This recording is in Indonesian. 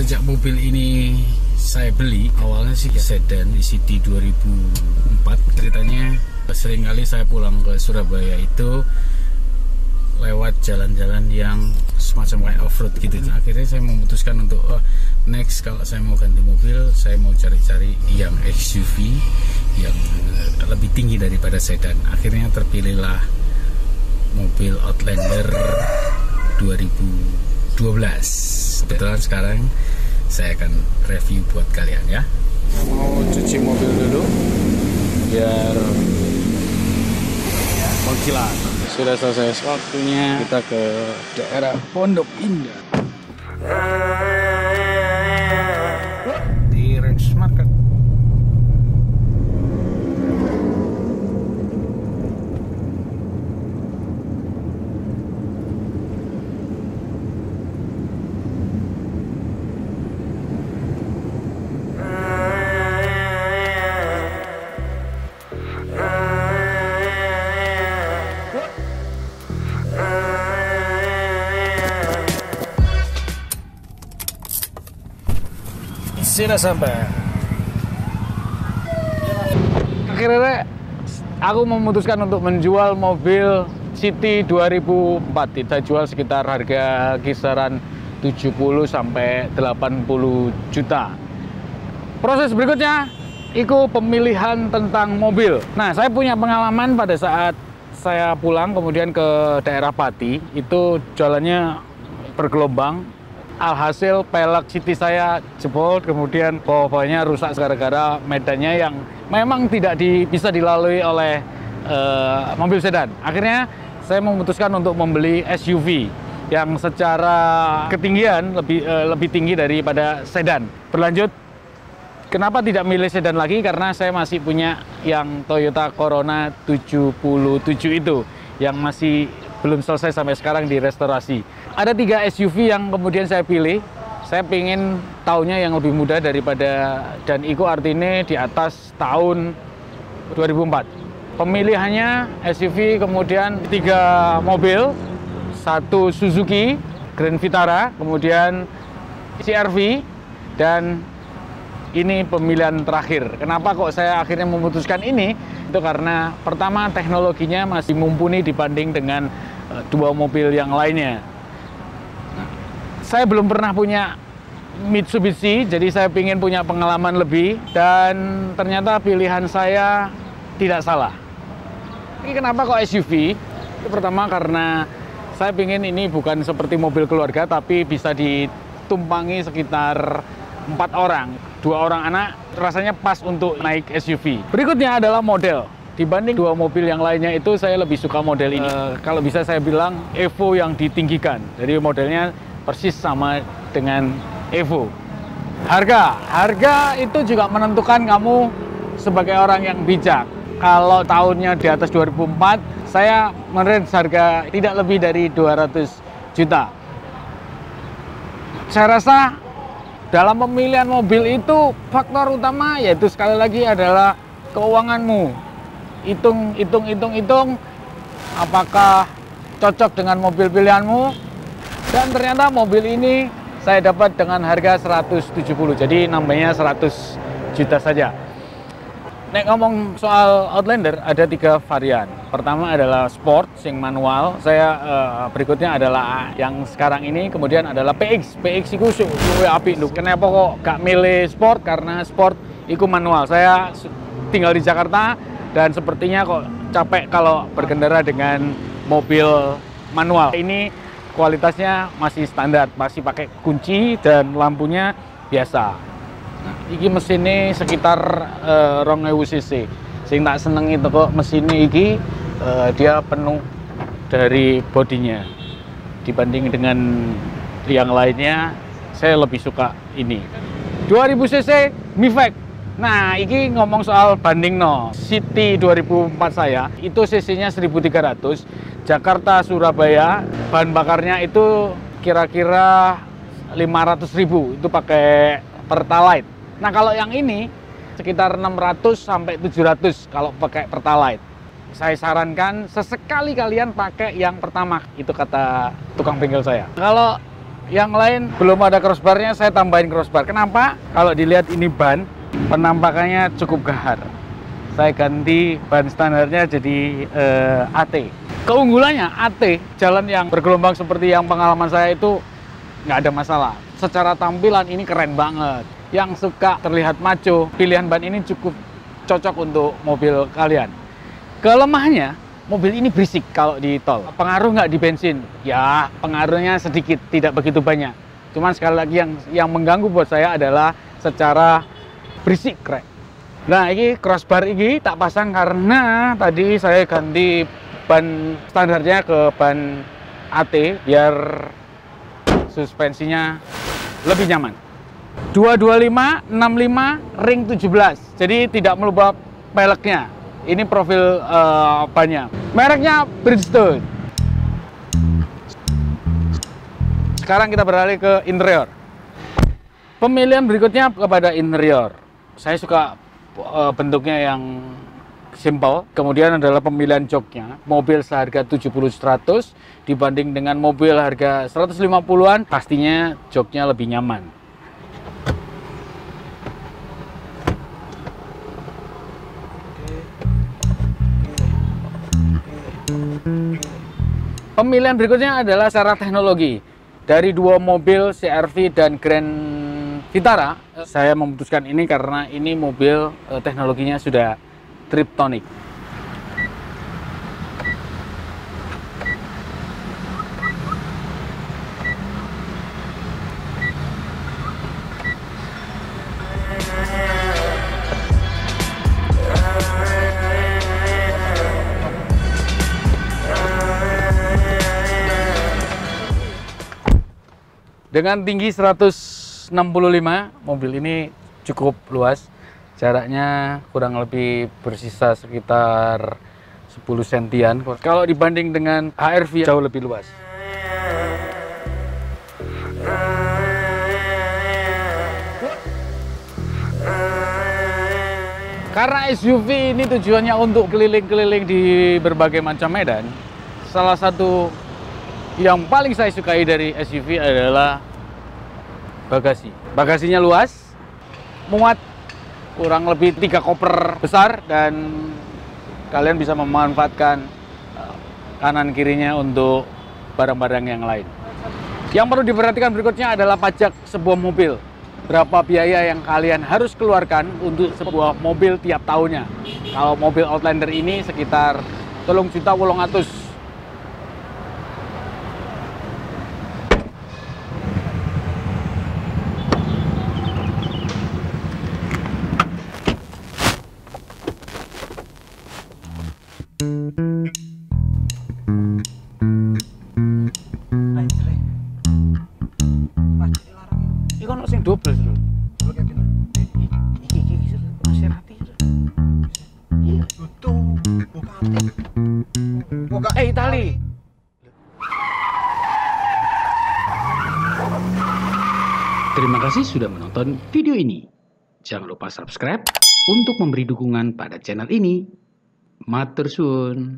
Sejak mobil ini saya beli, awalnya sih sedan di City 2004. Ceritanya seringkali saya pulang ke Surabaya itu lewat jalan-jalan yang semacam kayak off-road gitu. Akhirnya saya memutuskan untuk next kalau saya mau ganti mobil, saya mau cari-cari yang SUV yang lebih tinggi daripada sedan. Akhirnya terpilihlah mobil Outlander 2012. Kebetulan sekarang saya akan review buat kalian ya. Mau cuci mobil dulu biar mengkilat. Sudah selesai, waktunya kita ke daerah Pondok Indah di Range Market. Sudah sampai. Akhirnya aku memutuskan untuk menjual mobil City 2004. Kita jual sekitar harga kisaran 70 sampai 80 juta. Proses berikutnya itu pemilihan tentang mobil. Nah, saya punya pengalaman pada saat saya pulang kemudian ke daerah Pati, itu jalannya bergelombang. Alhasil pelek City saya jebol, kemudian bawah-bawahnya rusak gara-gara medannya yang memang tidak bisa dilalui oleh mobil sedan. Akhirnya saya memutuskan untuk membeli SUV yang secara ketinggian lebih tinggi daripada sedan. Berlanjut, kenapa tidak milih sedan lagi? Karena saya masih punya yang Toyota Corona 77 itu yang masih belum selesai sampai sekarang di restorasi. Ada 3 SUV yang kemudian saya pilih. Saya ingin tahunnya yang lebih muda daripada, dan itu artinya di atas tahun 2004. Pemilihannya SUV, kemudian 3 mobil, 1 Suzuki Grand Vitara, kemudian CR-V, dan ini pemilihan terakhir. Kenapa kok saya akhirnya memutuskan ini? Itu karena pertama teknologinya masih mumpuni dibanding dengan 2 mobil yang lainnya. Saya belum pernah punya Mitsubishi, jadi saya ingin punya pengalaman lebih, dan ternyata pilihan saya tidak salah. Ini kenapa kok SUV? Itu pertama karena saya ingin ini bukan seperti mobil keluarga, tapi bisa ditumpangi sekitar 4 orang. 2 orang anak rasanya pas untuk naik SUV. Berikutnya adalah model. Dibanding 2 mobil yang lainnya itu saya lebih suka model ini. Kalau bisa saya bilang Evo yang ditinggikan. Jadi modelnya persis sama dengan Evo. Harga itu juga menentukan kamu sebagai orang yang bijak. Kalau tahunnya di atas 2004, saya merange harga tidak lebih dari 200 juta. Saya rasa dalam pemilihan mobil itu faktor utama yaitu sekali lagi adalah keuanganmu. Hitung apakah cocok dengan mobil pilihanmu, dan ternyata mobil ini saya dapat dengan harga 170, jadi nambahnya 100 juta saja. Nek ngomong soal Outlander ada 3 varian. Pertama adalah Sport yang manual. Berikutnya adalah yang sekarang ini, kemudian adalah PX itu suwe apik lho. Kenapa kok gak milih Sport? Karena Sport itu manual. Saya tinggal di Jakarta dan sepertinya kok capek kalau berkendara dengan mobil manual. Ini kualitasnya masih standar, masih pakai kunci dan lampunya biasa. Nah, ini mesinnya sekitar 2000 cc. Sing tak seneng itu kok mesinnya ini dia penuh dari bodinya. Dibanding dengan yang lainnya, saya lebih suka ini. 2000 cc Mifec. Nah, ini ngomong soal banding City 2004 saya, itu cc-nya 1300, Jakarta Surabaya, bahan bakarnya itu kira-kira 500.000, itu pakai Pertalite. Nah, kalau yang ini sekitar 600 sampai 700 kalau pakai Pertalite. Saya sarankan sesekali kalian pakai yang pertama, itu kata tukang bengkel saya. Kalau Yang lain belum ada crossbarnya, saya tambahin crossbar. Kenapa? Kalau dilihat ini ban, penampakannya cukup gahar. Saya ganti ban standarnya jadi AT. Keunggulannya AT, jalan yang bergelombang seperti yang pengalaman saya itu nggak ada masalah. Secara tampilan ini keren banget. Yang suka terlihat maco, pilihan ban ini cukup cocok untuk mobil kalian. Kelemahannya, mobil ini berisik kalau di tol. Pengaruh nggak di bensin? Ya, pengaruhnya sedikit, tidak begitu banyak. Cuman sekali lagi yang mengganggu buat saya adalah secara berisik, krek. Nah, ini crossbar ini tak pasang karena tadi saya ganti ban standarnya ke ban AT biar suspensinya lebih nyaman. 225, 65, ring 17. Jadi tidak merubah peleknya. Ini profil bannya. Mereknya Bridgestone. Sekarang kita beralih ke interior. Pemilihan berikutnya kepada interior. Saya suka bentuknya yang simple. Kemudian adalah pemilihan joknya. Mobil seharga 70-100 dibanding dengan mobil harga 150-an, pastinya joknya lebih nyaman. Pemilihan berikutnya adalah secara teknologi. Dari dua mobil CR-V dan Grand Vitara, saya memutuskan ini karena ini mobil teknologinya sudah Triptonic. Dengan tinggi 165, mobil ini cukup luas. Jaraknya kurang lebih bersisa sekitar 10 sentian. Kalau dibanding dengan HR-V jauh lebih luas. Karena SUV ini tujuannya untuk keliling-keliling di berbagai macam medan, salah satu yang paling saya sukai dari SUV adalah bagasi. Bagasinya luas, muat kurang lebih 3 koper besar, dan kalian bisa memanfaatkan kanan kirinya untuk barang-barang yang lain. Yang perlu diperhatikan berikutnya adalah pajak sebuah mobil. Berapa biaya yang kalian harus keluarkan untuk sebuah mobil tiap tahunnya. Kalau mobil Outlander ini sekitar 3.800.000. Ini kan sing double lho. Iki Maserati. Tutup, buka Itali. Terima kasih sudah menonton video ini. Jangan lupa subscribe untuk memberi dukungan pada channel ini. Matur suwun.